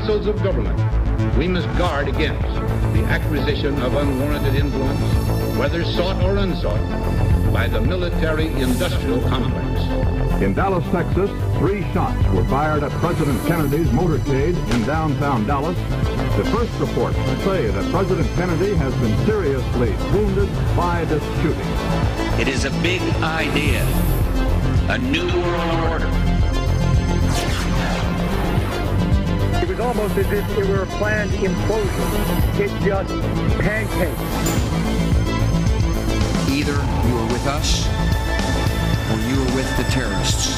councils of government, we must guard against the acquisition of unwarranted influence, whether sought or unsought, by the military-industrial complex. In Dallas, Texas, 3 shots were fired at President Kennedy's motorcade in downtown Dallas. The first reports say that President Kennedy has been seriously wounded by this shooting. It is a big idea, a new world order. It was almost as if it were a planned implosion. It just pancaked. Either you were with us or you were with the terrorists.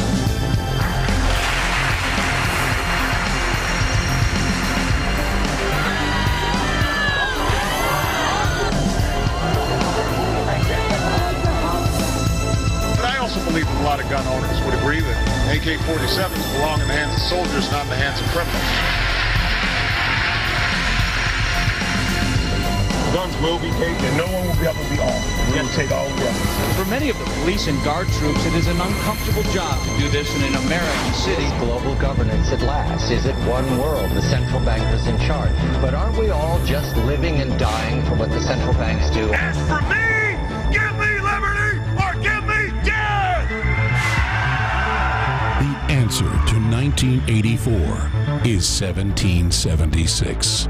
But I also believe that a lot of gun owners would agree that AK-47s belong in the hands of soldiers, not in the hands of criminals. Guns will be taken, and no one will be able to be armed. We're going to take all guns. For many of the police and guard troops, it is an uncomfortable job to do this in an American city. Global governance at last. Is it one world? The central bankers in charge. But aren't we all just living and dying for what the central banks do? As for me, give me liberty or give me death! The answer to 1984 is 1776.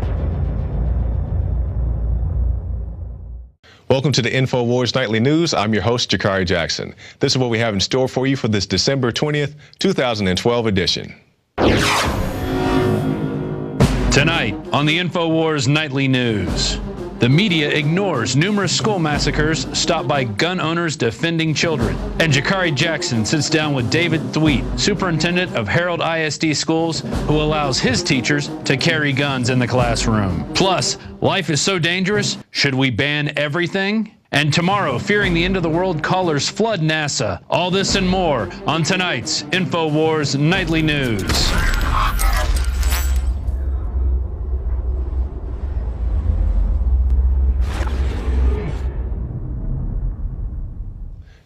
Welcome to the InfoWars Nightly News. I'm your host, Jakari Jackson. This is what we have in store for you for this December 20th, 2012 edition. Tonight on the InfoWars Nightly News, the media ignores numerous school massacres stopped by gun owners defending children. And Jakari Jackson sits down with David Thweet, superintendent of Harold ISD Schools, who allows his teachers to carry guns in the classroom. Plus, life is so dangerous, should we ban everything? And tomorrow, fearing the end of the world, callers flood NASA. All this and more on tonight's InfoWars Nightly News.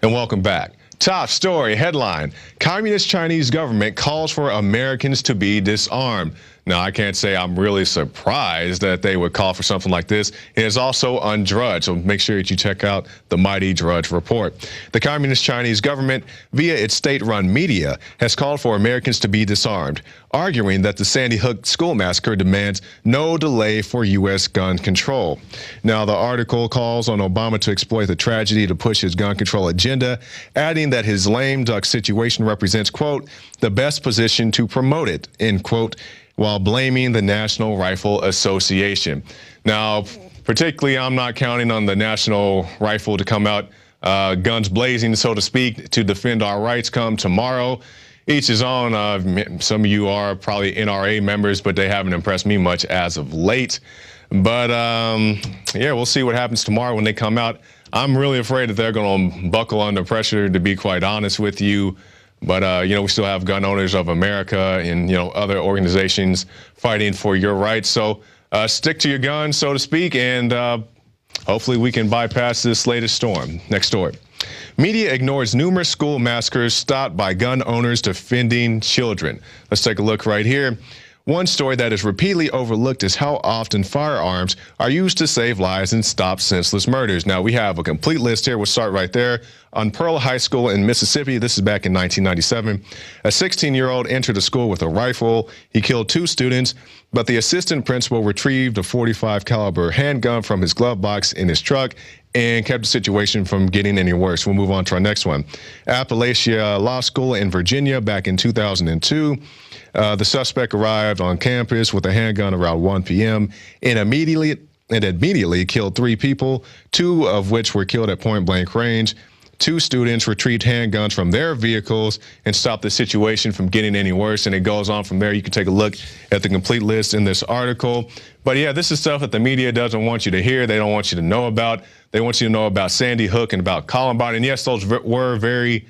And welcome back. Top story headline: Communist Chinese government calls for Americans to be disarmed. Now, I can't say I'm really surprised that they would call for something like this. It is also on Drudge, so make sure that you check out the mighty Drudge report. The Communist Chinese government, via its state-run media, has called for Americans to be disarmed, arguing that the Sandy Hook school massacre demands no delay for U.S. gun control. Now, the article calls on Obama to exploit the tragedy to push his gun control agenda, adding that his lame duck situation represents, quote, the best position to promote it, end quote, while blaming the National Rifle Association. Now, particularly, I'm not counting on the National Rifle to come out guns blazing, so to speak, to defend our rights come tomorrow. Each his own. Some of you are probably NRA members, but they haven't impressed me much as of late. But yeah, we'll see what happens tomorrow when they come out. I'm really afraid that they're going to buckle under pressure, to be quite honest with you. But, you know, we still have gun owners of America and, you know, other organizations fighting for your rights. So stick to your guns, so to speak, and hopefully we can bypass this latest storm. Next story. Media ignores numerous school massacres stopped by gun owners defending children. Let's take a look right here. One story that is repeatedly overlooked is how often firearms are used to save lives and stop senseless murders. Now, we have a complete list here. We'll start right there. On Pearl High School in Mississippi, this is back in 1997, a 16-year-old entered the school with a rifle. He killed 2 students, but the assistant principal retrieved a .45 caliber handgun from his glove box in his truck and kept the situation from getting any worse. We'll move on to our next one. Appalachia Law School in Virginia back in 2002. The suspect arrived on campus with a handgun around 1 p.m. and immediately killed 3 people, 2 of which were killed at point-blank range. 2 students retrieved handguns from their vehicles and stopped the situation from getting any worse, and it goes on from there. You can take a look at the complete list in this article. But yeah, this is stuff that the media doesn't want you to hear. They don't want you to know about. They want you to know about Sandy Hook and about Columbine. And yes, those were very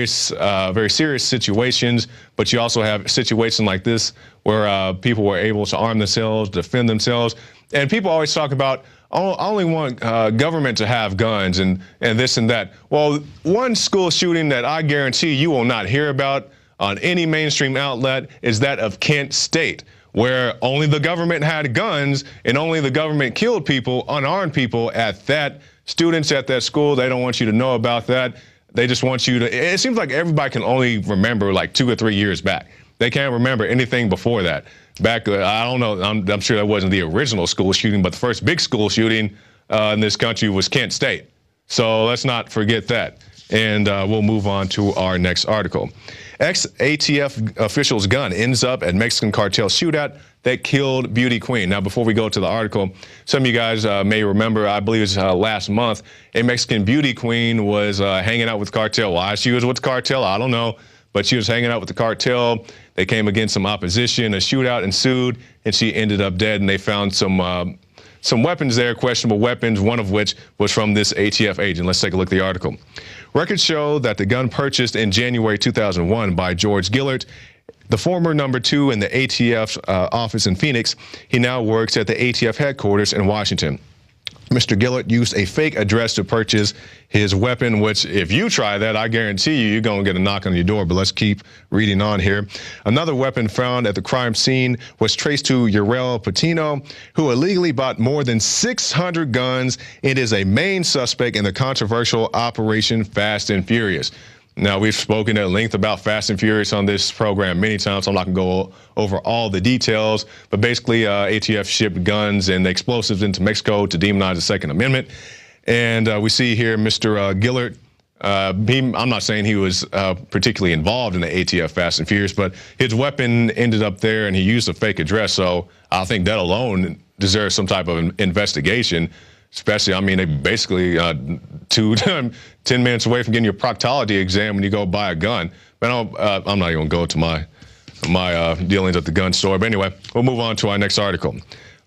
serious situations, but you also have situations like this where people were able to arm themselves, defend themselves. And people always talk about, oh, I only want government to have guns and this and that. Well, one school shooting that I guarantee you will not hear about on any mainstream outlet is that of Kent State, where only the government had guns and only the government killed people, unarmed people at that. Students at that school, they don't want you to know about that. They just want you to, it seems like everybody can only remember like 2 or 3 years back. They can't remember anything before that. Back, I don't know, I'm sure that wasn't the original school shooting, but the first big school shooting in this country was Kent State. So let's not forget that. And we'll move on to our next article. Ex-ATF official's gun ends up at Mexican cartel shootout that killed beauty queen. Now, before we go to the article, some of you guys may remember, I believe it was last month, a Mexican beauty queen was hanging out with cartel. Why she was with the cartel, I don't know, but she was hanging out with the cartel. They came against some opposition, a shootout ensued, and she ended up dead, and they found some weapons there, questionable weapons, one of which was from this ATF agent. Let's take a look at the article. Records show that the gun purchased in January 2001 by George Gillert, the former #2 in the ATF office in Phoenix, he now works at the ATF headquarters in Washington. Mr. Gillert used a fake address to purchase his weapon, which if you try that, I guarantee you're going to get a knock on your door. But let's keep reading on here. Another weapon found at the crime scene was traced to Uriel Patino, who illegally bought more than 600 guns. It is a main suspect in the controversial Operation Fast and Furious. Now, we've spoken at length about Fast and Furious on this program many times, so I'm not going to go over all the details. But basically, ATF shipped guns and explosives into Mexico to demonize the Second Amendment. And we see here Mr. Gillert. I'm not saying he was particularly involved in the ATF Fast and Furious, but his weapon ended up there and he used a fake address. So I think that alone deserves some type of investigation. Especially, I mean, they basically 10 minutes away from getting your proctology exam when you go buy a gun. But I'm not even going to go to my dealings at the gun store. But anyway, we'll move on to our next article.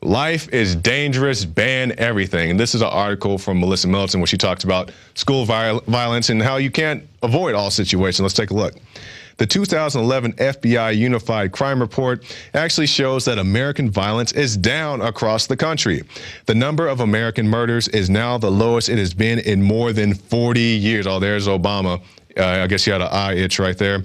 Life is dangerous, ban everything. And this is an article from Melissa Milton where she talks about school violence and how you can't avoid all situations. Let's take a look. The 2011 FBI Unified Crime Report actually shows that American violence is down across the country. The number of American murders is now the lowest it has been in more than 40 years. Oh, there's Obama. I guess he had an eye itch right there.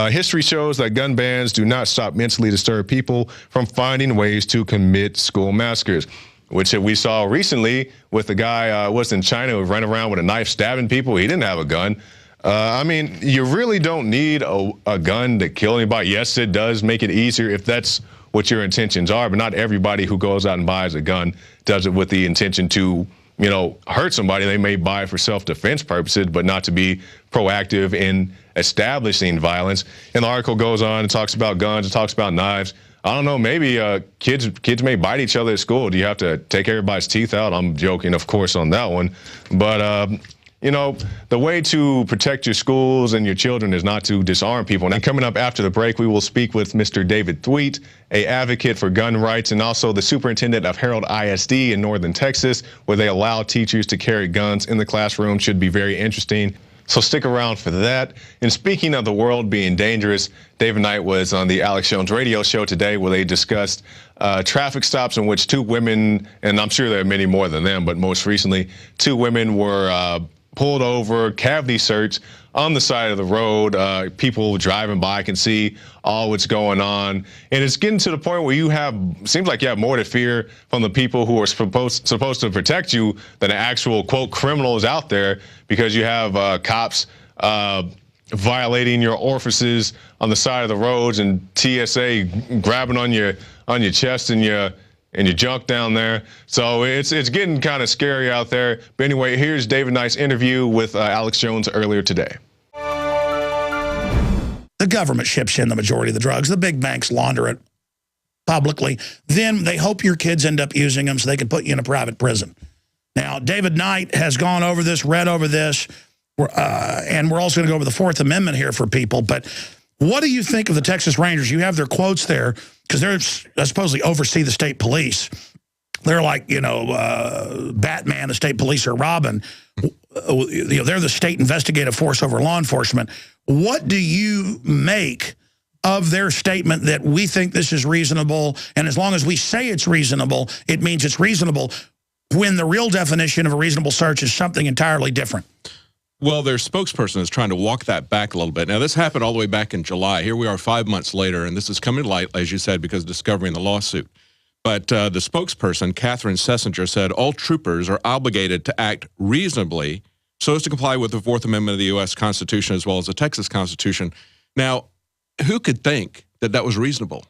History shows that gun bans do not stop mentally disturbed people from finding ways to commit school massacres, which we saw recently with the guy was in China who ran around with a knife stabbing people. He didn't have a gun. I mean, you really don't need a gun to kill anybody. Yes, it does make it easier if that's what your intentions are, but not everybody who goes out and buys a gun does it with the intention to, you know, hurt somebody. They may buy it for self-defense purposes, but not to be proactive in establishing violence. And the article goes on and talks about guns, it talks about knives. I don't know, maybe kids may bite each other at school. Do you have to take everybody's teeth out? I'm joking, of course, on that one. But, you know, the way to protect your schools and your children is not to disarm people. And coming up after the break, we will speak with Mr. David Thweet, an advocate for gun rights, and also the superintendent of Harold ISD in northern Texas, where they allow teachers to carry guns in the classroom. Should be very interesting. So stick around for that. And speaking of the world being dangerous, David Knight was on the Alex Jones radio show today where they discussed traffic stops in which 2 women, and I'm sure there are many more than them, but most recently 2 women were pulled over, cavity searched on the side of the road. People driving by can see all what's going on. And it's getting to the point where seems like you have more to fear from the people who are supposed to protect you than the actual, quote, criminals out there, because you have cops violating your orifices on the side of the roads and TSA grabbing on your chest and your junk down there. So it's getting kind of scary out there. But anyway, here's David Knight's interview with Alex Jones earlier today. The government ships in the majority of the drugs. The big banks launder it publicly. Then they hope your kids end up using them so they can put you in a private prison. Now, David Knight has gone over this, read over this, and we're also going to go over the 4th Amendment here for people. But what do you think of the Texas Rangers? You have their quotes there, because they're supposedly oversee the state police. They're like, you know, Batman, the state police, or Robin. You know, they're the state investigative force over law enforcement. What do you make of their statement that we think this is reasonable, and as long as we say it's reasonable, it means it's reasonable, when the real definition of a reasonable search is something entirely different? Well, their spokesperson is trying to walk that back a little bit. Now, this happened all the way back in July. Here we are 5 months later, and this is coming to light, as you said, because of discovery in the lawsuit. But the spokesperson, Catherine Sessinger, said all troopers are obligated to act reasonably so as to comply with the Fourth Amendment of the U.S. Constitution as well as the Texas Constitution. Now, who could think that that was reasonable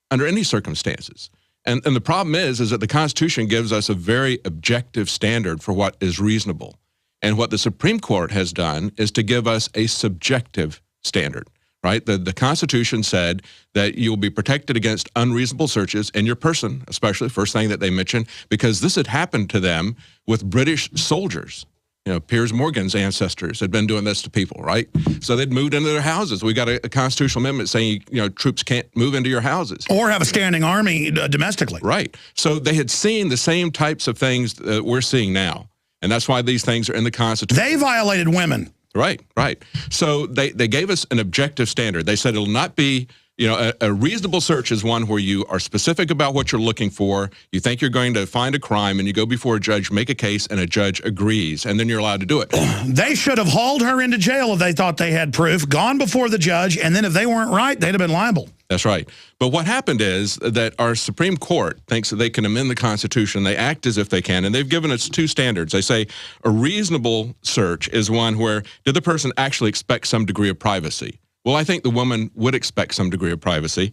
under any circumstances? And the problem is that the Constitution gives us a very objective standard for what is reasonable. And what the Supreme Court has done is to give us a subjective standard, right? The Constitution said that you will be protected against unreasonable searches in your person, especially first thing that they mentioned, because this had happened to them with British soldiers. You know, Piers Morgan's ancestors had been doing this to people, right? So they'd moved into their houses. We got a constitutional amendment saying, you know, troops can't move into your houses. Or have a standing army domestically. Right. So they had seen the same types of things that we're seeing now. And that's why these things are in the Constitution. They violated women. Right, right. So they gave us an objective standard. They said it'll not be, you know, a reasonable search is one where you are specific about what you're looking for. You think you're going to find a crime, and you go before a judge, make a case, and a judge agrees, and then you're allowed to do it. They should have hauled her into jail if they thought they had proof, gone before the judge, and then if they weren't right, they'd have been liable. That's right. But what happened is that our Supreme Court thinks that they can amend the Constitution. They act as if they can, and they've given us two standards. They say a reasonable search is one where did the person actually expect some degree of privacy? Well, I think the woman would expect some degree of privacy.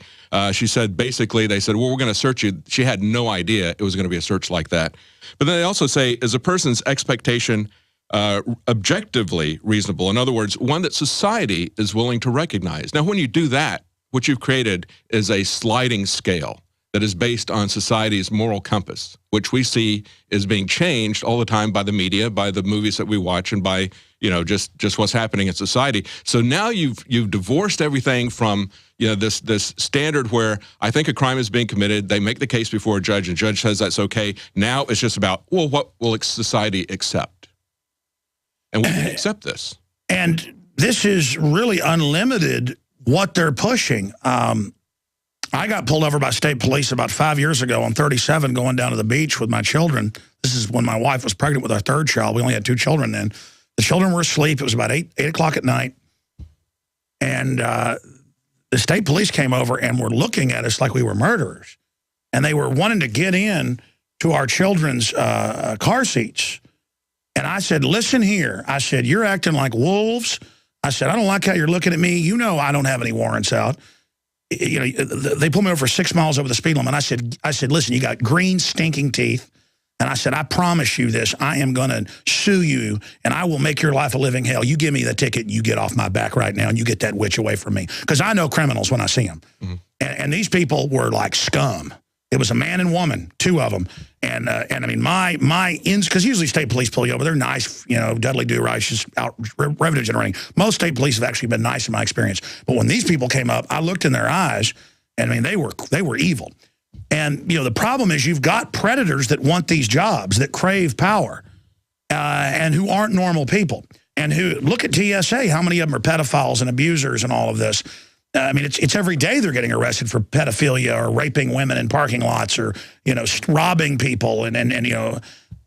She said, basically, they said, well, we're going to search you. She had no idea it was going to be a search like that. But then they also say, is a person's expectation objectively reasonable? In other words, one that society is willing to recognize. Now, when you do that, what you've created is a sliding scale that is based on society's moral compass, which we see is being changed all the time by the media, by the movies that we watch, and by, you know, just what's happening in society. So now you've divorced everything from, you know, this standard where I think a crime is being committed, they make the case before a judge, and the judge says that's okay. Now it's just about, well, what will society accept? And we can accept this. And this is really unlimited what they're pushing. I got pulled over by state police about 5 years ago on 37 going down to the beach with my children. This is when my wife was pregnant with our third child. We only had 2 children then. The children were asleep. It was about 8 o'clock at night. And the state police came over and were looking at us like we were murderers. And they were wanting to get in to our children's car seats. And I said, listen here. I said, you're acting like wolves. I said, I don't like how you're looking at me. You know I don't have any warrants out. You know, they pulled me over 6 miles over the speed limit. I said, listen, you got green, stinking teeth. And I said, I promise you this. I am going to sue you, and I will make your life a living hell. You give me the ticket, and you get off my back right now, and you get that witch away from me. Because I know criminals when I see them. Mm-hmm. And these people were like scum. It was a man and woman, 2 of them. And I mean, because usually state police pull you over. They're nice, you know, Dudley Do Righteous, out revenue generating. Most state police have actually been nice in my experience. But when these people came up, I looked in their eyes, and I mean, they were evil. And, you know, the problem is you've got predators that want these jobs, that crave power, and who aren't normal people. And who, look at TSA, how many of them are pedophiles and abusers and all of this. I mean, it's every day they're getting arrested for pedophilia or raping women in parking lots or, you know, robbing people. And you know,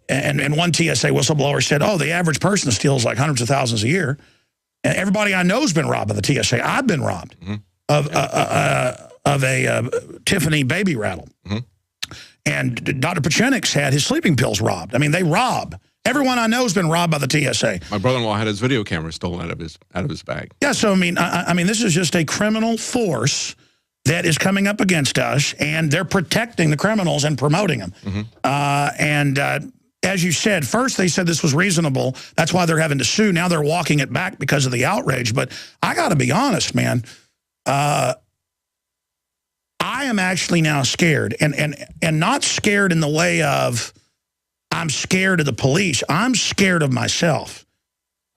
and one TSA whistleblower said, oh, the average person steals like hundreds of thousands a year. And everybody I know has been robbed by the TSA. I've been robbed of a Tiffany baby rattle. Mm-hmm. And Dr. Pachenik's had his sleeping pills robbed. I mean, they rob. Everyone I know has been robbed by the TSA. My brother-in-law had his video camera stolen out of his bag. Yeah, so I mean, this is just a criminal force that is coming up against us, and they're protecting the criminals and promoting them. Mm-hmm. As you said, first they said this was reasonable. That's why they're having to sue. Now they're walking it back because of the outrage. But I got to be honest, man. I am actually now scared, and not scared in the way of I'm scared of the police. I'm scared of myself,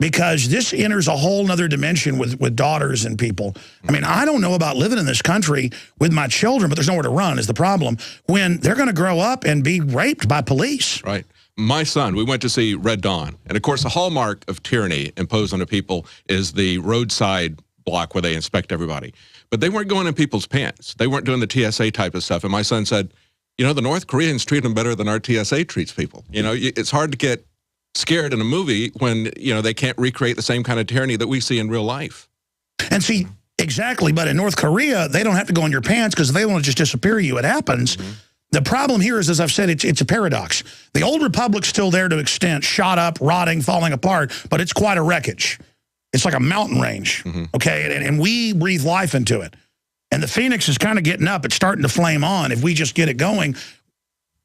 because this enters a whole nother dimension with daughters and people. I mean, I don't know about living in this country with my children, but there's nowhere to run is the problem, when they're going to grow up and be raped by police. Right. My son, we went to see Red Dawn. And, of course, the hallmark of tyranny imposed on the people is the roadside block where they inspect everybody. But they weren't going in people's pants. They weren't doing the TSA type of stuff. And my son said, you know, the North Koreans treat them better than our TSA treats people. You know, it's hard to get scared in a movie when, they can't recreate the same kind of tyranny that we see in real life. And see, exactly, but in North Korea, they don't have to go in your pants because if they want to just disappear you, it happens. The problem here is, as I've said, it's a paradox. The old republic's still there to an extent, shot up, rotting, falling apart, but it's quite a wreckage. It's like a mountain range, okay? And we breathe life into it. And the Phoenix is kind of getting up. It's starting to flame on. If we just get it going.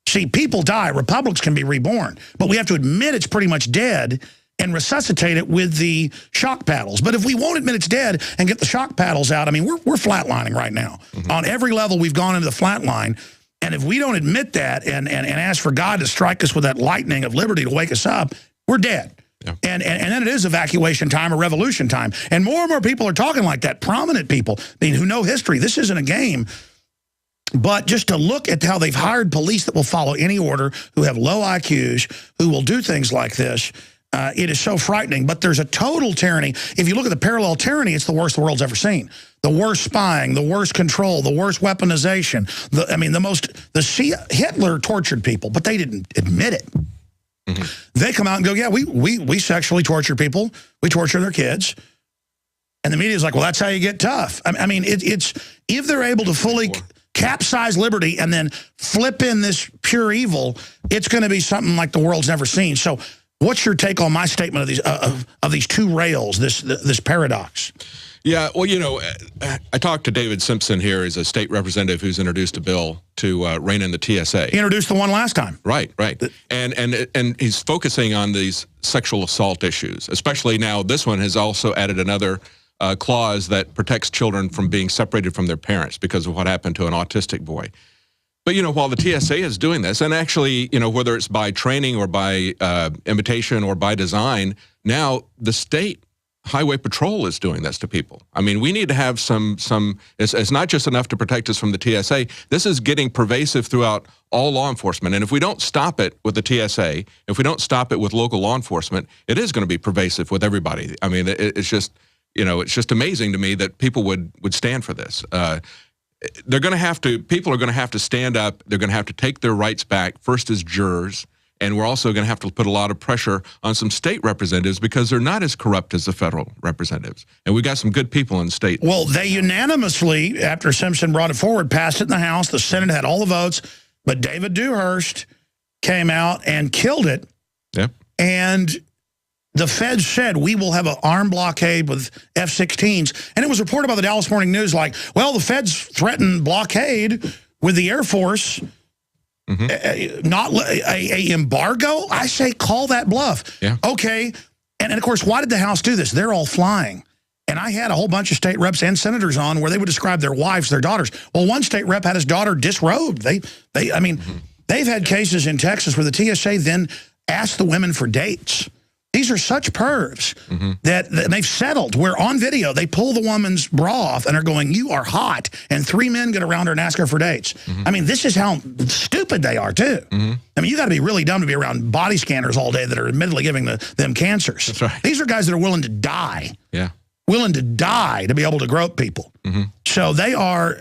See, people die. Republics can be reborn. But we have to admit it's pretty much dead and resuscitate it with the shock paddles. But if we won't admit it's dead and get the shock paddles out, I mean, we're flatlining right now. On every level, we've gone into the flat line. And if we don't admit that and ask for God to strike us with that lightning of liberty to wake us up, we're dead. Yeah. And then it is evacuation time or revolution time. And more people are talking like that, prominent people, who know history. This isn't a game. But just to look at how they've hired police that will follow any order, who have low IQs, who will do things like this, it is so frightening. But there's a total tyranny. If you look at the parallel tyranny, it's the worst the world's ever seen. The worst spying, the worst control, the worst weaponization. Hitler tortured people, but they didn't admit it. They come out and go, yeah, we sexually torture people. We torture their kids. And the media is like, well, that's how you get tough. I mean, it's if they're able to fully capsize liberty and then flip in this pure evil, it's going to be something like the world's never seen. So what's your take on my statement of these two rails, this paradox? Yeah, well, I talked to David Simpson here as a state representative who's introduced a bill to rein in the TSA. He introduced the one last time. Right. And he's focusing on these sexual assault issues, especially now this one has also added another clause that protects children from being separated from their parents because of what happened to an autistic boy. But, while the TSA is doing this, and actually, whether it's by training or by imitation or by design, now the state Highway Patrol is doing this to people. I mean, we need to have it's not just enough to protect us from the TSA. This is getting pervasive throughout all law enforcement. And if we don't stop it with the TSA, if we don't stop it with local law enforcement, it is going to be pervasive with everybody. I mean, it's just, it's just amazing to me that people would stand for this. People are going to have to stand up. They're going to have to take their rights back, first as jurors. And we're also going to have to put a lot of pressure on some state representatives because they're not as corrupt as the federal representatives. And we got some good people in the state. Well, they unanimously, after Simpson brought it forward, passed it in the House. The Senate had all the votes. But David Dewhurst came out and killed it. Yep. And the feds said, we will have an armed blockade with F-16s. And it was reported by the Dallas Morning News like, well, the feds threatened blockade with the Air Force. Not a embargo? I say call that bluff. Yeah. Okay. And of course, why did the House do this? They're all flying. And I had a whole bunch of state reps and senators on where they would describe their wives, their daughters. Well, one state rep had his daughter disrobed. They've had cases in Texas where the TSA then asked the women for dates. These are such pervs that they've settled where on video they pull the woman's bra off and are going, you are hot. And 3 men get around her and ask her for dates. I mean, this is how stupid they are, too. I mean, you got to be really dumb to be around body scanners all day that are admittedly giving them cancers. That's right. These are guys that are willing to die. Yeah. Willing to die to be able to grope people. So they are,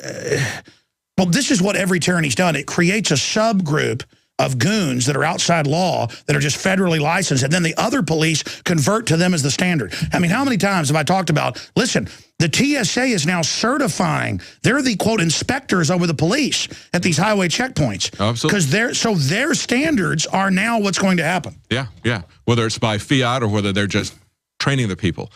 well, this is what every tyranny's done. It creates a subgroup of goons that are outside law that are just federally licensed, and then the other police convert to them as the standard. I mean, how many times have I talked about, listen, the TSA is now certifying, they're the, quote, inspectors over the police at these highway checkpoints. Absolutely. Because their standards are now what's going to happen. Yeah. Whether it's by fiat or whether they're just training the people.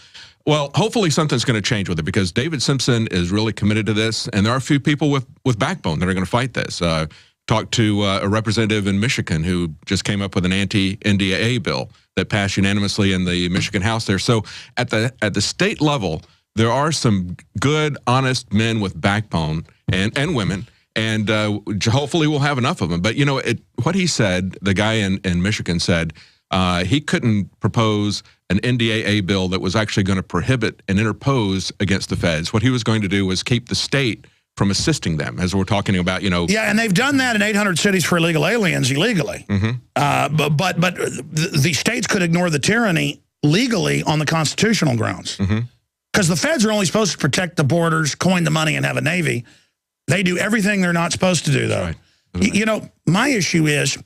Well, hopefully something's going to change with it because David Simpson is really committed to this, and there are a few people with backbone that are going to fight this. Talked to a representative in Michigan who just came up with an anti-NDAA bill that passed unanimously in the Michigan House there. So at the state level, there are some good, honest men with backbone and women, and hopefully we'll have enough of them. But, what he said, the guy in Michigan said, he couldn't propose an NDAA bill that was actually going to prohibit and interpose against the feds. What he was going to do was keep the state from assisting them, as we're talking about, Yeah, and they've done that in 800 cities for illegal aliens illegally. But the states could ignore the tyranny legally on the constitutional grounds. Because the feds are only supposed to protect the borders, coin the money, and have a navy. They do everything they're not supposed to do, though. Right. My issue is,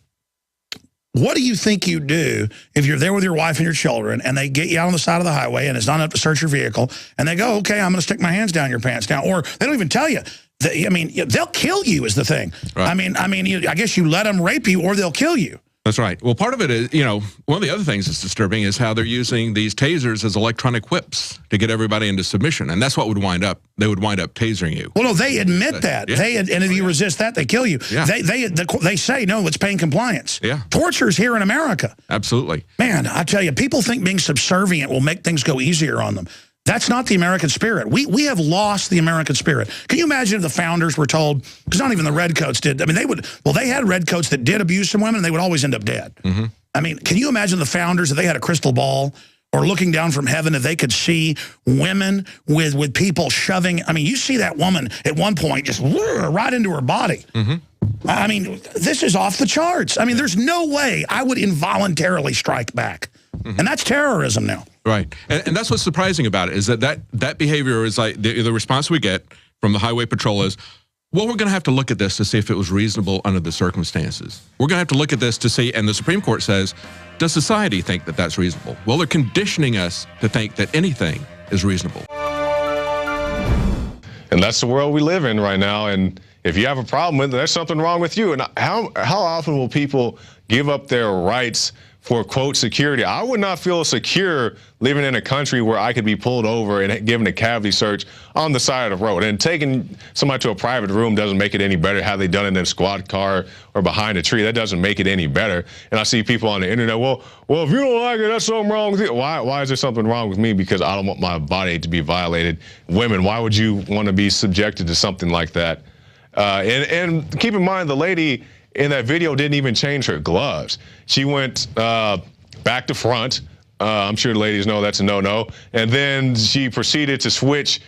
What do you think you do if you're there with your wife and your children and they get you out on the side of the highway and it's not enough to search your vehicle and they go, okay, I'm going to stick my hands down your pants now, or they don't even tell you. I mean, they'll kill you is the thing. Right. I mean, I guess you let them rape you or they'll kill you. That's right. Well, part of it is, you know, one of the other things that's disturbing is how they're using these tasers as electronic whips to get everybody into submission. And that's what would wind up. They would wind up tasering you. Well, no, they admit that. Yeah. And if you resist that, they kill you. Yeah. They say, no, it's pain compliance. Yeah. Torture's here in America. Absolutely. Man, I tell you, people think being subservient will make things go easier on them. That's not the American spirit. We have lost the American spirit. Can you imagine if the founders were told, because not even the redcoats did. I mean, they had redcoats that did abuse some women, and they would always end up dead. Mm-hmm. I mean, can you imagine the founders if they had a crystal ball or looking down from heaven if they could see women with people shoving? I mean, you see that woman at one point just right into her body. Mm-hmm. I mean, this is off the charts. I mean, there's no way I would involuntarily strike back. Mm-hmm. And that's terrorism now. Right. And that's what's surprising about it is that behavior is like the response we get from the highway patrol is, well, we're going to have to look at this to see if it was reasonable under the circumstances. We're going to have to look at this to see, and the Supreme Court says, does society think that that's reasonable? Well, they're conditioning us to think that anything is reasonable. And that's the world we live in right now. And if you have a problem with it, there's something wrong with you. And how often will people give up their rights for, quote, security? I would not feel secure living in a country where I could be pulled over and given a cavity search on the side of the road. And taking somebody to a private room doesn't make it any better. Had they done it in a squad car or behind a tree, that doesn't make it any better. And I see people on the internet, well, if you don't like it, that's something wrong with you. Why is there something wrong with me? Because I don't want my body to be violated. Women, why would you want to be subjected to something like that? And keep in mind, the lady in that video didn't even change her gloves. She went back to front. I'm sure the ladies know that's a no-no. And then she proceeded to switch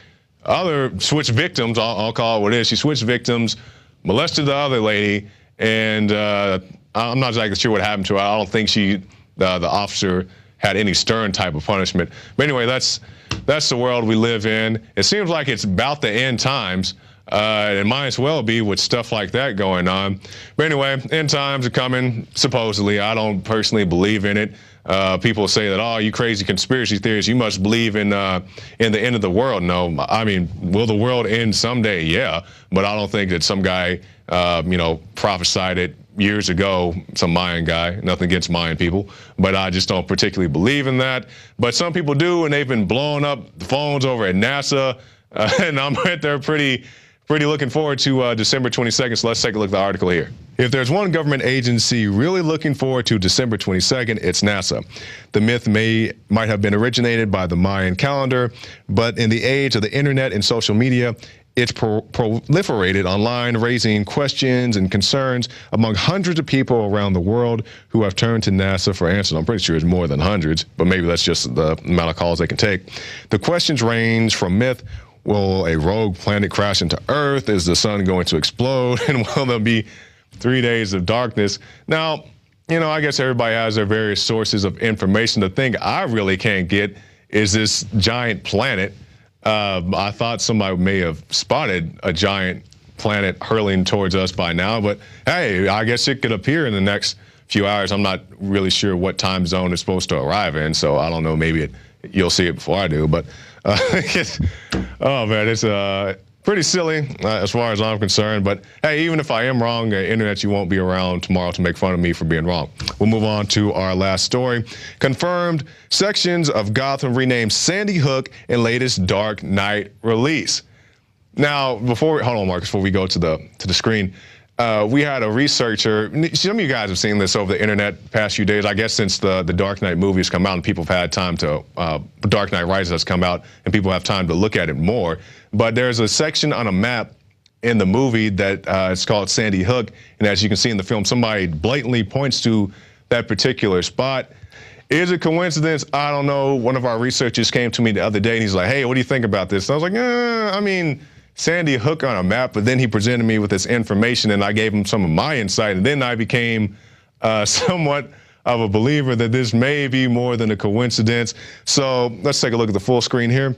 victims. I'll call it what it is. She switched victims, molested the other lady, and I'm not exactly sure what happened to her. I don't think the officer had any stern type of punishment. But anyway, that's the world we live in. It seems like it's about the end times. It might as well be with stuff like that going on. But anyway, end times are coming, supposedly. I don't personally believe in it. People say that, oh, you crazy conspiracy theorists, you must believe in the end of the world. No, I mean, will the world end someday? Yeah, but I don't think that some guy, prophesied it years ago, some Mayan guy. Nothing against Mayan people, but I just don't particularly believe in that. But some people do, and they've been blowing up the phones over at NASA, and I'm right there pretty looking forward to December 22nd, so let's take a look at the article here. If there's one government agency really looking forward to December 22nd, it's NASA. The myth might have been originated by the Mayan calendar, but in the age of the internet and social media, it's proliferated online, raising questions and concerns among hundreds of people around the world who have turned to NASA for answers. I'm pretty sure it's more than hundreds, but maybe that's just the amount of calls they can take. The questions range from myth, will a rogue planet crash into Earth? Is the sun going to explode? And will there be 3 days of darkness? Now, I guess everybody has their various sources of information. The thing I really can't get is this giant planet. I thought somebody may have spotted a giant planet hurling towards us by now, but hey, I guess it could appear in the next few hours. I'm not really sure what time zone it's supposed to arrive in, so I don't know, maybe you'll see it before I do, but oh man, it's pretty silly as far as I'm concerned. But hey, even if I am wrong, internet, you won't be around tomorrow to make fun of me for being wrong. We'll move on to our last story. Confirmed sections of Gotham renamed Sandy Hook in latest Dark Knight release. Now, hold on, Marcus, before we go to the screen. We had a researcher, some of you guys have seen this over the internet past few days, I guess since the Dark Knight movie has come out and people have had time to, Dark Knight Rises has come out and people have time to look at it more. But there's a section on a map in the movie that it's called Sandy Hook. And as you can see in the film, somebody blatantly points to that particular spot. Is it coincidence? I don't know. One of our researchers came to me the other day and he's like, hey, what do you think about this? And I was like, Sandy Hook on a map, but then he presented me with this information and I gave him some of my insight, and then I became somewhat of a believer that this may be more than a coincidence. So let's take a look at the full screen here.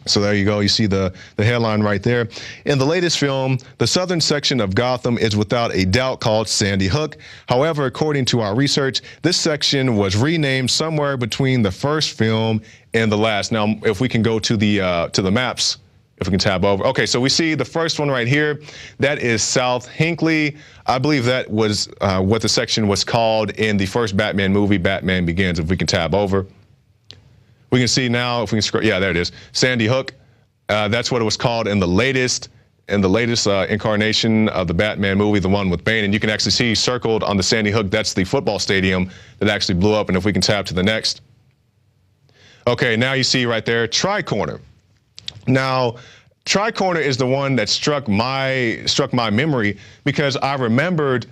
So there you go. You see the headline right there. In the latest film, the southern section of Gotham is without a doubt called Sandy Hook. However, according to our research, this section was renamed somewhere between the first film and the last. Now, if we can go to the maps, if we can tab over. Okay, so we see the first one right here. That is South Hinckley. I believe that was what the section was called in the first Batman movie, Batman Begins. If we can tab over. We can see now, if we can scroll, yeah, there it is, Sandy Hook. That's what it was called in the latest incarnation of the Batman movie, the one with Bane. And you can actually see circled on the Sandy Hook, that's the football stadium that actually blew up. And if we can tab to the next. Okay, now you see right there, Tri-Corner. Now, Tri-Corner is the one that struck my memory because I remembered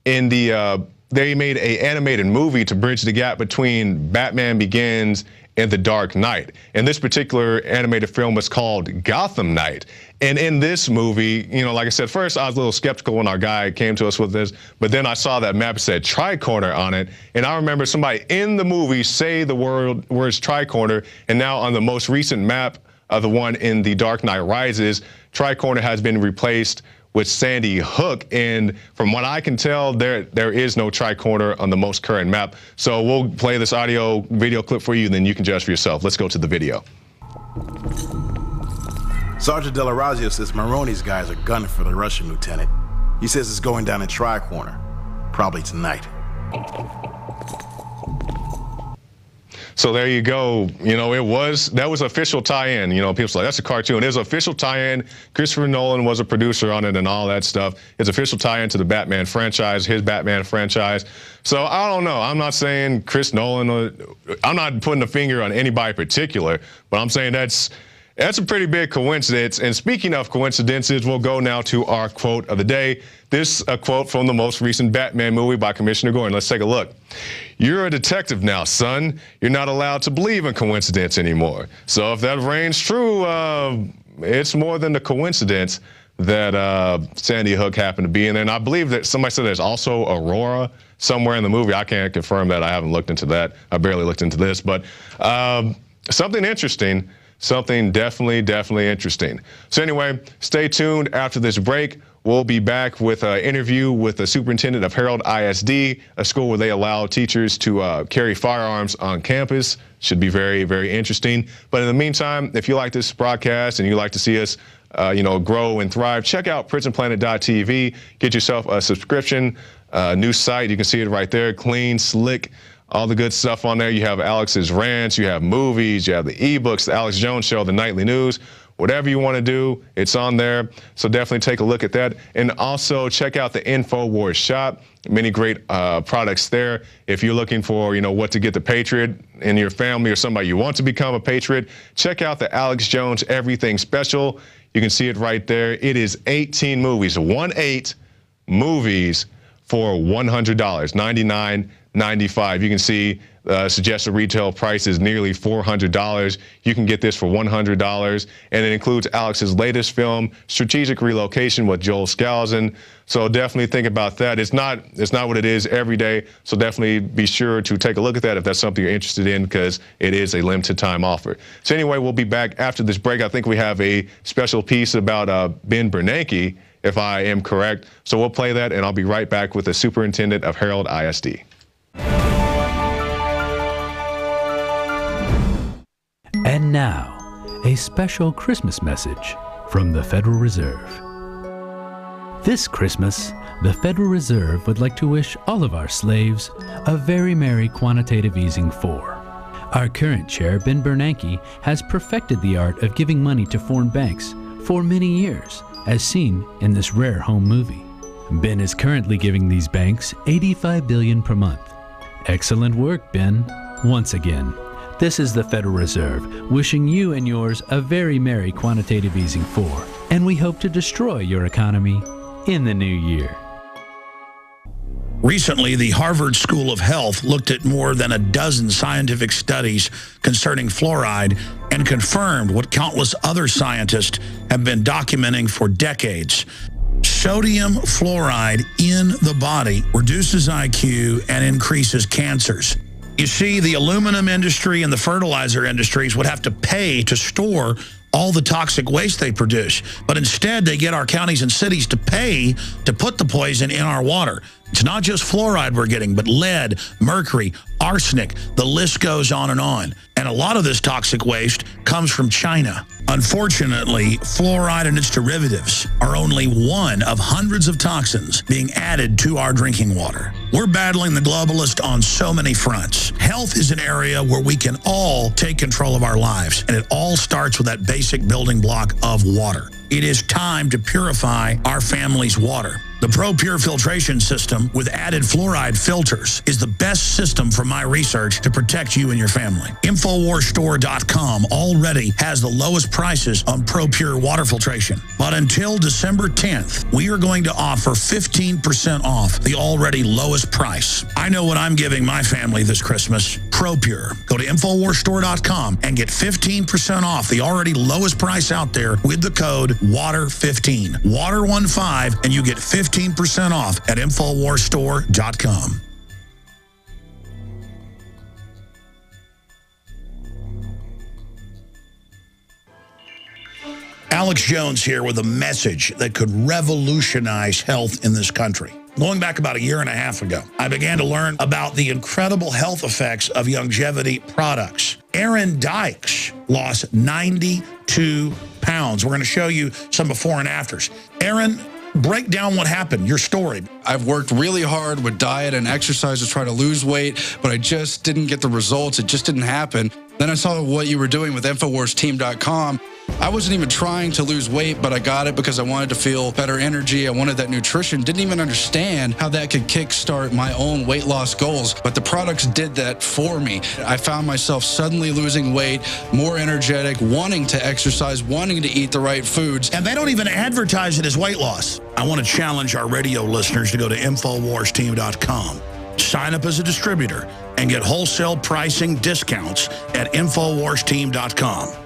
in the, they made an animated movie to bridge the gap between Batman Begins and The Dark Knight. And this particular animated film was called Gotham Knight. And in this movie, you know, like I said, first I was a little skeptical when our guy came to us with this, but then I saw that map said Tri-Corner on it. And I remember somebody in the movie say the words Tri-Corner, and now on the most recent map of the one in The Dark Knight Rises, Tri-Corner has been replaced with Sandy Hook, and from what I can tell, there is no Tri-Corner on the most current map. So we'll play this video clip for you, and then you can judge for yourself. Let's go to the video. Sergeant Della Razio says Maroni's guys are gunning for the Russian lieutenant. He says it's going down in Tri-Corner, probably tonight. So there you go. You know, that was official tie-in. You know, people say that's a cartoon. It's official tie-in. Christopher Nolan was a producer on it and all that stuff. It's official tie-in to the Batman franchise, his Batman franchise. So I don't know. I'm not saying Chris Nolan. I'm not putting a finger on anybody particular, but I'm saying that's a pretty big coincidence. And speaking of coincidences, we'll go now to our quote of the day. This a quote from the most recent Batman movie by Commissioner Gordon. Let's take a look. "You're a detective now, son. You're not allowed to believe in coincidence anymore." So if that reigns true, it's more than a coincidence that Sandy Hook happened to be in there. And I believe that somebody said there's also Aurora somewhere in the movie. I can't confirm that. I haven't looked into that. I barely looked into this. But something interesting. Something definitely interesting. So anyway, stay tuned after this break. We'll be back with an interview with the superintendent of Herald ISD, a school where they allow teachers to carry firearms on campus. Should be very interesting. But in the meantime, if you like this broadcast and you like to see us grow and thrive, check out prisonplanet.tv. Get yourself a subscription, new site. You can see it right there, clean, slick. All the good stuff on there. You have Alex's rants, you have movies, you have the ebooks, the Alex Jones Show, the nightly news. Whatever you want to do, it's on there. So definitely take a look at that. And also check out the InfoWars shop. Many great products there. If you're looking for, what to get the Patriot in your family or somebody you want to become a Patriot, check out the Alex Jones Everything Special. You can see it right there. It is 18 movies, 18 movies for $100, $99.95. You can see suggested retail price is nearly $400. You can get this for $100, and it includes Alex's latest film, Strategic Relocation with Joel Skousen. So definitely think about that. It's not what it is every day. So definitely be sure to take a look at that if that's something you're interested in, because it is a limited time offer. So anyway, we'll be back after this break. I think we have a special piece about Ben Bernanke, if I am correct. So we'll play that, and I'll be right back with the superintendent of Herald ISD. And now, a special Christmas message from the Federal Reserve. This Christmas, the Federal Reserve would like to wish all of our slaves a very merry quantitative easing 4. Our current chair, Ben Bernanke, has perfected the art of giving money to foreign banks for many years, as seen in this rare home movie. Ben is currently giving these banks $85 billion per month. Excellent work, Ben. Once again, this is the Federal Reserve wishing you and yours a very merry quantitative easing 4, and we hope to destroy your economy in the new year. Recently, the Harvard School of Health looked at more than a dozen scientific studies concerning fluoride and confirmed what countless other scientists have been documenting for decades. Sodium fluoride in the body reduces IQ and increases cancers. You see, the aluminum industry and the fertilizer industries would have to pay to store all the toxic waste they produce. But instead, they get our counties and cities to pay to put the poison in our water. It's not just fluoride we're getting, but lead, mercury, arsenic. The list goes on and on. And a lot of this toxic waste comes from China. Unfortunately, fluoride and its derivatives are only one of hundreds of toxins being added to our drinking water. We're battling the globalist on so many fronts. Health is an area where we can all take control of our lives, and it all starts with that basic building block of water. It is time to purify our family's water. The ProPure filtration system with added fluoride filters is the best system from my research to protect you and your family. InfoWarsStore.com already has the lowest prices on ProPure water filtration. But until December 10th, we are going to offer 15% off the already lowest price. I know what I'm giving my family this Christmas. ProPure. Go to InfoWarsStore.com and get 15% off the already lowest price out there with the code WATER15. WATER15, and you get 15% off at InfoWarsStore.com. Alex Jones here with a message that could revolutionize health in this country. Going back about a year and a half ago, I began to learn about the incredible health effects of longevity products. Aaron Dykes lost 92 pounds. We're going to show you some before and afters. Aaron, break down what happened, your story. I've worked really hard with diet and exercise to try to lose weight, but I just didn't get the results. It just didn't happen. Then I saw what you were doing with InfoWarsTeam.com. I wasn't even trying to lose weight, but I got it because I wanted to feel better energy. I wanted that nutrition. Didn't even understand how that could kickstart my own weight loss goals. But the products did that for me. I found myself suddenly losing weight, more energetic, wanting to exercise, wanting to eat the right foods. And they don't even advertise it as weight loss. I want to challenge our radio listeners to go to InfoWarsTeam.com. Sign up as a distributor and get wholesale pricing discounts at InfoWarsTeam.com.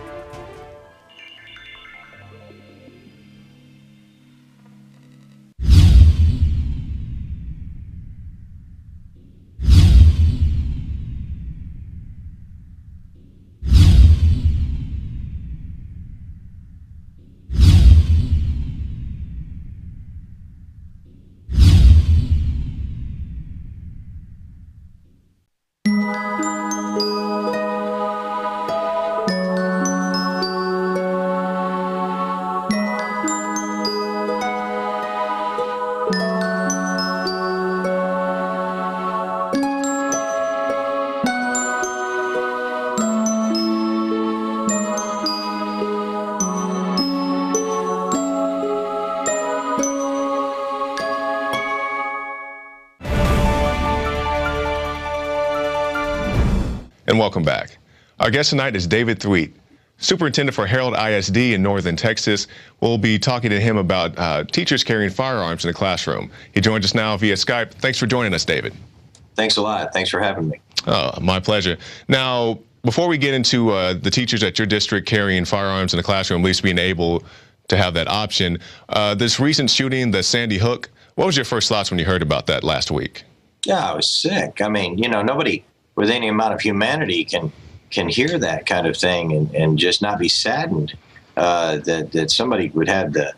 And welcome back. Our guest tonight is David Thweet, Superintendent for Harold ISD in Northern Texas. We'll be talking to him about teachers carrying firearms in the classroom. He joins us now via Skype. Thanks for joining us, David. Thanks a lot. Thanks for having me. My pleasure. Now, before we get into the teachers at your district carrying firearms in the classroom, at least being able to have that option, this recent shooting, the Sandy Hook, what was your first thoughts when you heard about that last week? Yeah, I was sick. I mean, you know, nobody with any amount of humanity can hear that kind of thing and just not be saddened that somebody would have the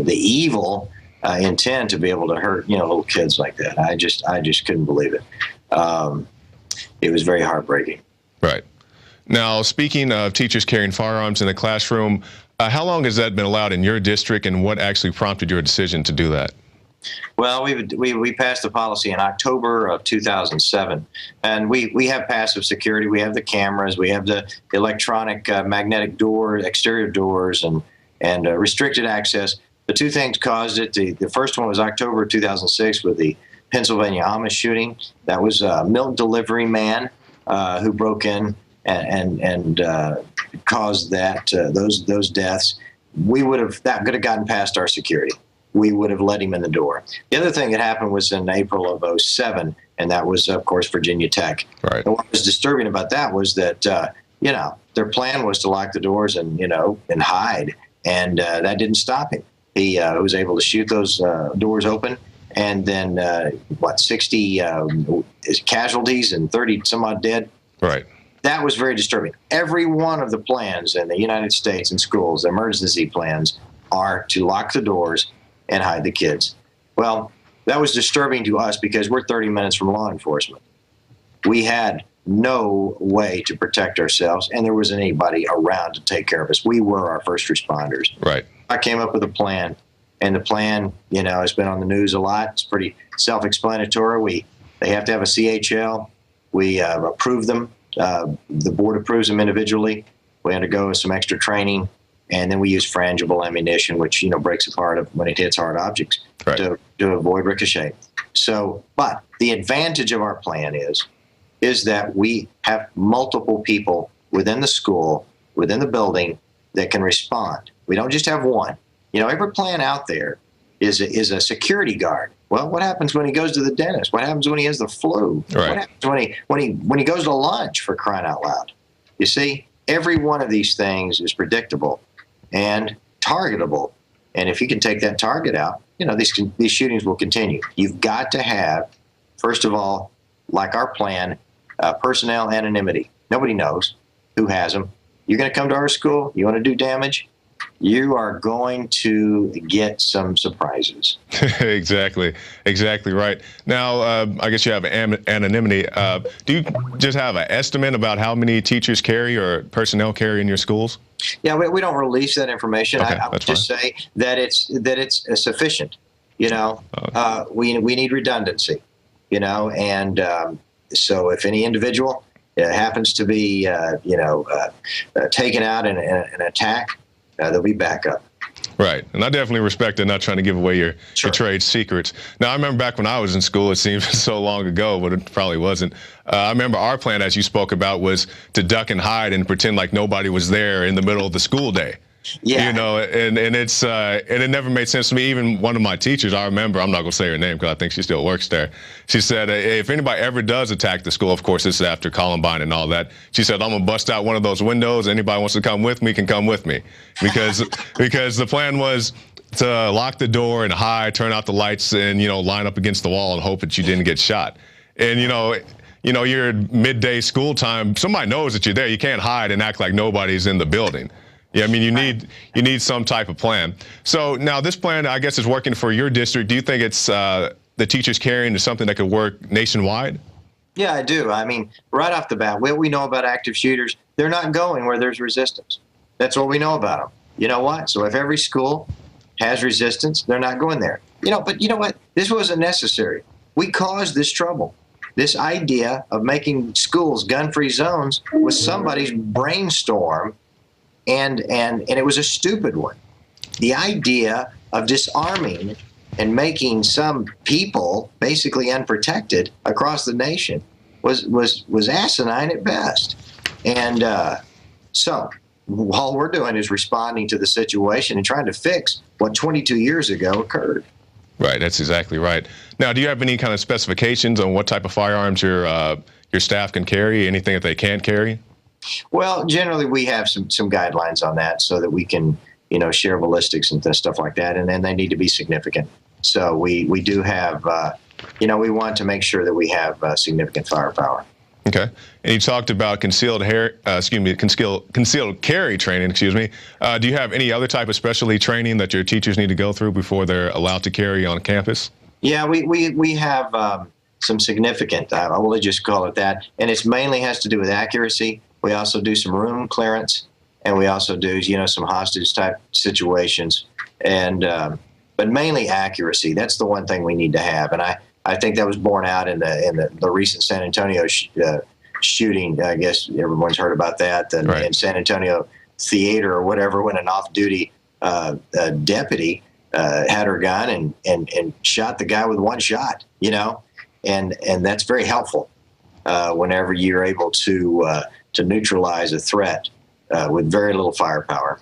evil intent to be able to hurt, you know, little kids like that. I just couldn't believe it. It was very heartbreaking. Right. Now, speaking of teachers carrying firearms in the classroom, how long has that been allowed in your district, and what actually prompted your decision to do that? Well, we passed the policy in October of 2007, and we have passive security. We have the cameras, we have the electronic magnetic door, exterior doors, and restricted access. The two things caused it. The first one was October 2006 with the Pennsylvania Amish shooting. That was a milk delivery man who broke in and caused that those deaths. That could have gotten past our security. We would have let him in the door. The other thing that happened was in April of 2007, and that was, of course, Virginia Tech. Right. And what was disturbing about that was that, you know, their plan was to lock the doors and, you know, and hide, and that didn't stop him. He was able to shoot those doors open, and then, 60 casualties and 30 some odd dead? Right. that was very disturbing. Every one of the plans in the United States in schools, the emergency plans, are to lock the doors and hide the kids. Well, that was disturbing to us because we're 30 minutes from law enforcement. We had no way to protect ourselves, and there wasn't anybody around to take care of us. We were our first responders. Right. I came up with a plan, and the plan, you know, has been on the news a lot. It's pretty self-explanatory. They have to have a CHL. We approve them. The board approves them individually. We undergo some extra training, and then we use frangible ammunition, which, you know, breaks apart when it hits hard objects to avoid ricochet. So, but the advantage of our plan is that we have multiple people within the school, within the building, that can respond. We don't just have one. You know, every plan out there is a security guard. Well, what happens when he goes to the dentist? What happens when he has the flu? Right. What happens when he goes to lunch, for crying out loud? You see, every one of these things is predictable and targetable. And if you can take that target out, you know, these shootings will continue. You've got to have, first of all, like our plan, personnel anonymity. Nobody knows who has them. You're going to come to our school, you want to do damage, you are going to get some surprises. Exactly right. Now, I guess you have anonymity. Do you just have an estimate about how many teachers carry or personnel carry in your schools? Yeah, we don't release that information. Okay, I would just say that it's sufficient. You know, we need redundancy. You know, and so if any individual happens to be taken out in an attack, there'll be backup. Right. And I definitely respect it, not trying to give away your trade secrets. Now, I remember back when I was in school, it seems so long ago, but it probably wasn't. I remember our plan, as you spoke about, was to duck and hide and pretend like nobody was there in the middle of the school day. Yeah. You know, and it's and it never made sense to me. Even one of my teachers, I remember, I'm not going to say her name because I think she still works there. She said, if anybody ever does attack the school, of course, this is after Columbine and all that. She said, I'm going to bust out one of those windows. Anybody wants to come with me can come with me, because the plan was to lock the door and hide, turn out the lights, and, you know, line up against the wall and hope that you didn't get shot. And, you know, you're midday school time. Somebody knows that you're there. You can't hide and act like nobody's in the building. Yeah, I mean, you need some type of plan. So now this plan, I guess, is working for your district. Do you think it's the teachers carrying is something that could work nationwide? Yeah, I do. I mean, right off the bat, what we know about active shooters, they're not going where there's resistance. That's what we know about them. You know what? So if every school has resistance, they're not going there. You know, but you know what? This wasn't necessary. We caused this trouble. This idea of making schools gun-free zones was somebody's brainstorm. And it was a stupid one. The idea of disarming and making some people basically unprotected across the nation was asinine at best. And so all we're doing is responding to the situation and trying to fix what 22 years ago occurred. Right, that's exactly right. Now, do you have any kind of specifications on what type of firearms your staff can carry, anything that they can't carry? Well, generally we have some guidelines on that so that we can, you know, share ballistics and stuff like that, and then they need to be significant. So we do have, you know, we want to make sure that we have significant firepower. Okay. And you talked about concealed carry training, excuse me. Do you have any other type of specialty training that your teachers need to go through before they're allowed to carry on campus? Yeah, we have some significant, I will just call it that, and it mainly has to do with accuracy. We also do some room clearance, and we also do, you know, some hostage type situations, and but mainly accuracy. That's the one thing we need to have, and I think that was borne out in the recent San Antonio shooting. I guess everyone's heard about that. In San Antonio Theater or whatever, when an off-duty deputy had her gun and shot the guy with one shot. You know, and that's very helpful whenever you're able to neutralize a threat with very little firepower.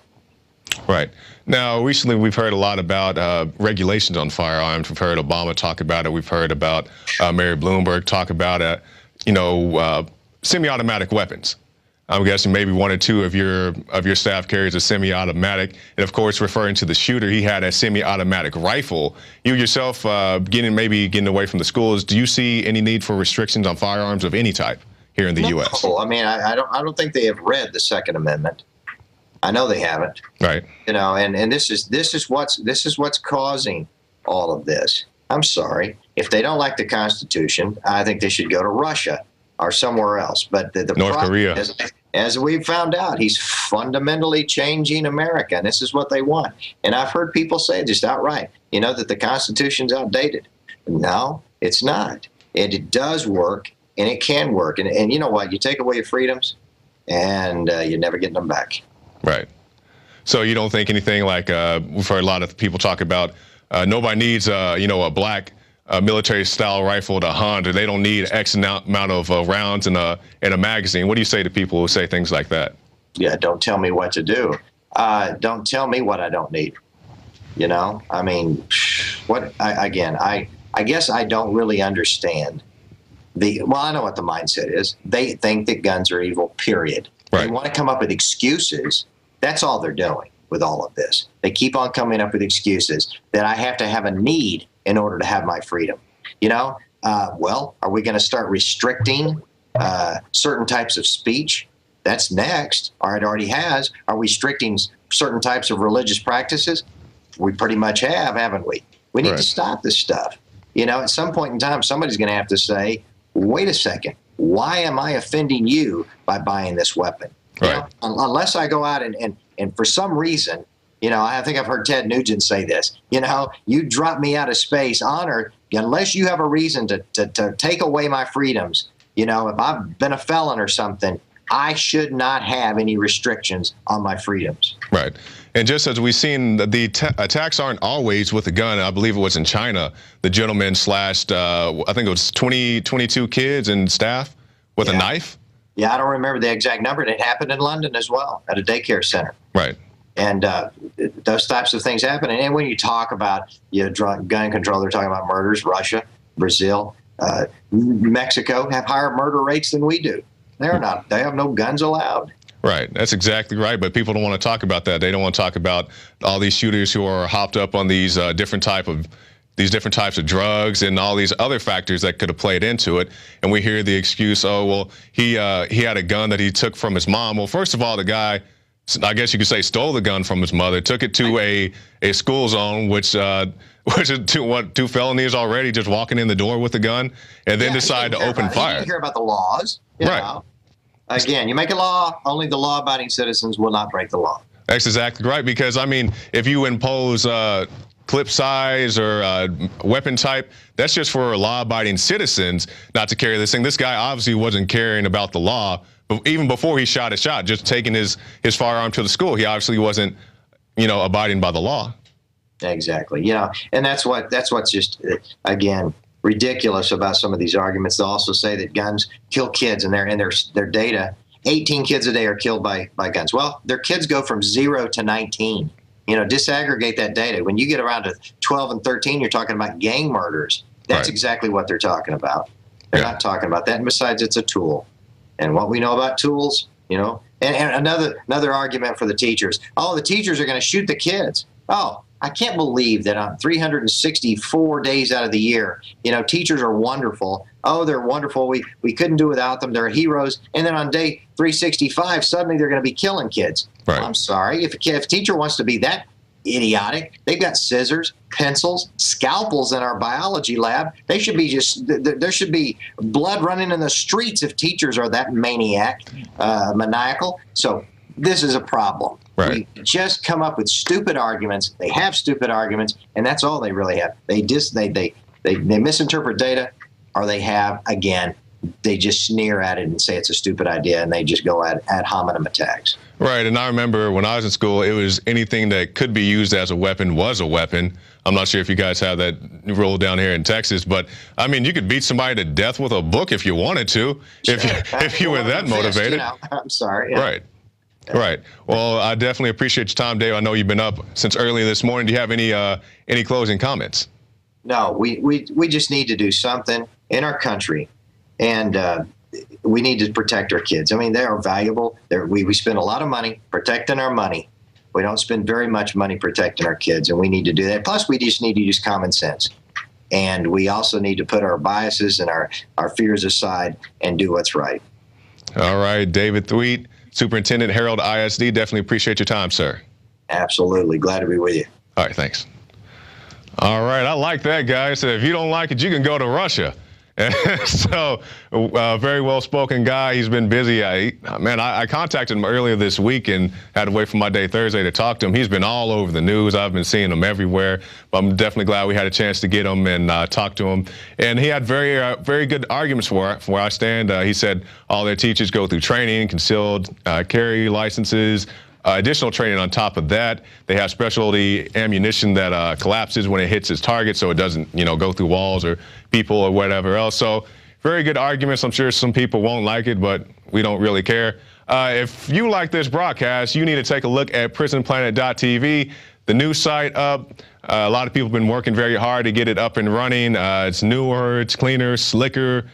Right. Now, recently we've heard a lot about regulations on firearms. We've heard Obama talk about it. We've heard about Mary Bloomberg talk about it. You know, semi-automatic weapons. I'm guessing maybe one or two of your staff carries a semi-automatic, and of course, referring to the shooter, he had a semi-automatic rifle. You yourself, getting away from the schools, do you see any need for restrictions on firearms of any type here in the U.S. I mean, I don't think they have read the Second Amendment. I know they haven't. Right. You know, and this is what's causing all of this. I'm sorry. If they don't like the Constitution, I think they should go to Russia or somewhere else. But the North Korea. As we've found out, he's fundamentally changing America, and this is what they want. And I've heard people say just outright, you know, that the Constitution's outdated. No, it's not. It does work, and it can work. And you know what? You take away your freedoms, and you're never getting them back. Right. So you don't think anything like we've heard a lot of people talk about nobody needs a black military-style rifle to hunt, or they don't need X amount of rounds in a magazine. What do you say to people who say things like that? Yeah, don't tell me what to do. Don't tell me what I don't need. You know, I mean, I guess I don't really understand I know what the mindset is. They think that guns are evil, period. Right. They want to come up with excuses. That's all they're doing with all of this. They keep on coming up with excuses that I have to have a need in order to have my freedom. You know, well, are we going to start restricting certain types of speech? That's next, or it already has. Are we restricting certain types of religious practices? We pretty much have, haven't we? We need to stop this stuff. You know, at some point in time, somebody's going to have to say, wait a second, why am I offending you by buying this weapon? Right. You know, unless I go out and for some reason, you know, I think I've heard Ted Nugent say this, you know, you drop me out of space on Earth, unless you have a reason to take away my freedoms. You know, if I've been a felon or something, I should not have any restrictions on my freedoms. Right. And just as we've seen, the attacks aren't always with a gun. I believe it was in China. The gentleman slashed, I think it was 22 kids and staff with a knife. Yeah, I don't remember the exact number. It happened in London as well, at a daycare center. Right. And those types of things happen. And when you talk about gun control, they're talking about murders. Russia, Brazil, Mexico have higher murder rates than we do. They have no guns allowed. Right. That's exactly right. But people don't want to talk about that. They don't want to talk about all these shooters who are hopped up on these different types of drugs and all these other factors that could have played into it. And we hear the excuse, oh, well, he had a gun that he took from his mom. Well, first of all, the guy, I guess you could say, stole the gun from his mother, took it to a school zone, which is two felonies already, just walking in the door with a gun, and then decide to open fire. You didn't hear about the laws. You know? Again, you make a law, only the law-abiding citizens will not break the law. That's exactly right, because, I mean, if you impose clip size or weapon type, that's just for law-abiding citizens not to carry this thing. This guy obviously wasn't caring about the law, but even before he shot a shot, just taking his firearm to the school, he obviously wasn't, abiding by the law. Exactly. And that's what's just, again, ridiculous about some of these arguments. They'll also say that guns kill kids, and their data, 18 kids a day are killed by guns. Well, their kids go from 0 to 19. Disaggregate that data. When you get around to 12 and 13, you're talking about gang murders. That's exactly what they're talking about. They're not talking about that. And besides, it's a tool. And what we know about tools, and another argument for the teachers. Oh, the teachers are going to shoot the kids. Oh, I can't believe that on 364 days out of the year, teachers are wonderful. Oh, they're wonderful. We couldn't do without them. They're heroes. And then on day 365, suddenly they're going to be killing kids. Right. Well, I'm sorry. If a teacher wants to be that idiotic, they've got scissors, pencils, scalpels in our biology lab. There should be blood running in the streets if teachers are that maniacal. So this is a problem. Right. We just come up with stupid arguments. They have stupid arguments, and that's all they really have. They misinterpret data, or they just sneer at it and say it's a stupid idea, and they just go ad hominem attacks. Right, and I remember when I was in school, it was anything that could be used as a weapon was a weapon. I'm not sure if you guys have that rule down here in Texas, but I mean, you could beat somebody to death with a book if you wanted to, if you were that motivated. I'm sorry. Yeah. Right. Right. Well, I definitely appreciate your time, Dave. I know you've been up since early this morning. Do you have any closing comments? No, we just need to do something in our country, and we need to protect our kids. I mean, they are valuable. We spend a lot of money protecting our money. We don't spend very much money protecting our kids, and we need to do that. Plus, we just need to use common sense. And we also need to put our biases and our fears aside and do what's right. All right, David Thweet, Superintendent, Herald ISD. Definitely appreciate your time, sir. Absolutely. Glad to be with you. All right, thanks. All right, I like that, guy. So if you don't like it, you can go to Russia. So, very well-spoken guy. He's been busy. I contacted him earlier this week and had to wait for my day Thursday to talk to him. He's been all over the news. I've been seeing him everywhere. But I'm definitely glad we had a chance to get him and talk to him. And he had very good arguments for where I stand. He said all their teachers go through training, concealed carry licenses, additional training on top of that. They have specialty ammunition that collapses when it hits its target, so it doesn't, go through walls or people or whatever else. So very good arguments. I'm sure some people won't like it, but we don't really care. If you like this broadcast, you need to take a look at prisonplanet.tv, the new site up. A lot of people have been working very hard to get it up and running. It's newer, it's cleaner, slicker.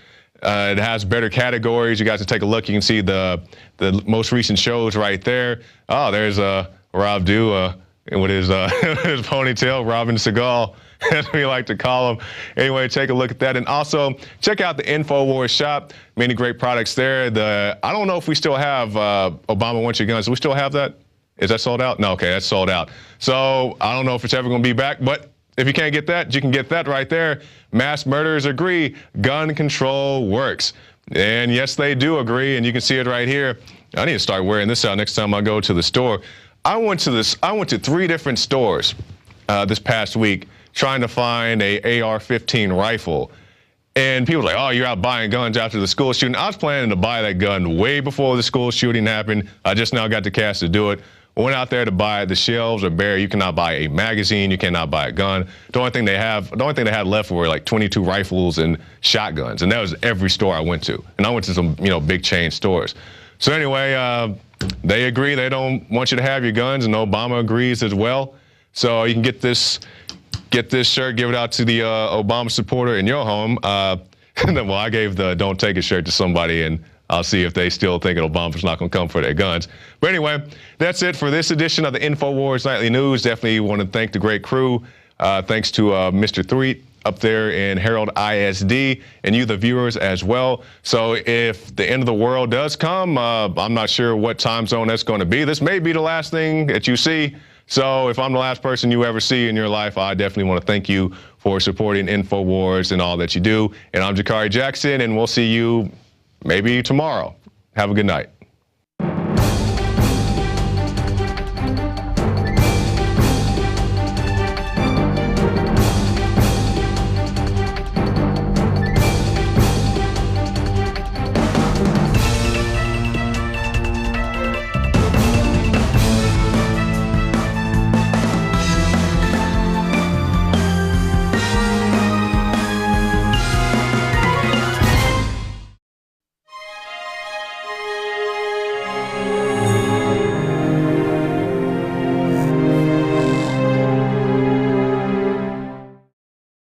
It has better categories. You guys can take a look. You can see the most recent shows right there. Oh, there's Rob Dew with his his ponytail, Robin Seagal, as we like to call him. Anyway, take a look at that. And also, check out the InfoWars shop. Many great products there. I don't know if we still have Obama Wants Your Guns. Do we still have that? Is that sold out? No, okay, that's sold out. So I don't know if it's ever going to be back, but if you can't get that, you can get that right there. Mass murderers agree, gun control works. And yes, they do agree, and you can see it right here. I need to start wearing this out next time I go to the store. I went to 3 different stores this past week trying to find a AR-15 rifle. And people were like, oh, you're out buying guns after the school shooting. I was planning to buy that gun way before the school shooting happened. I just now got the cash to do it. Went out there to buy it. The shelves are bare. You cannot buy a magazine. You cannot buy a gun. The only thing they had left were like 22 rifles and shotguns, and that was every store I went to. And I went to some, big chain stores. So anyway, they agree. They don't want you to have your guns, and Obama agrees as well. So you can get this shirt, give it out to the Obama supporter in your home. Well, I gave the "Don't Take It" shirt to somebody, and I'll see if they still think Obama's not going to come for their guns. But anyway, that's it for this edition of the InfoWars Nightly News. Definitely want to thank the great crew. Thanks to Mr. Threet up there in Herald ISD, and you, the viewers, as well. So if the end of the world does come, I'm not sure what time zone that's going to be. This may be the last thing that you see. So if I'm the last person you ever see in your life, I definitely want to thank you for supporting InfoWars and all that you do. And I'm Jakari Jackson, and we'll see you maybe tomorrow. Have a good night.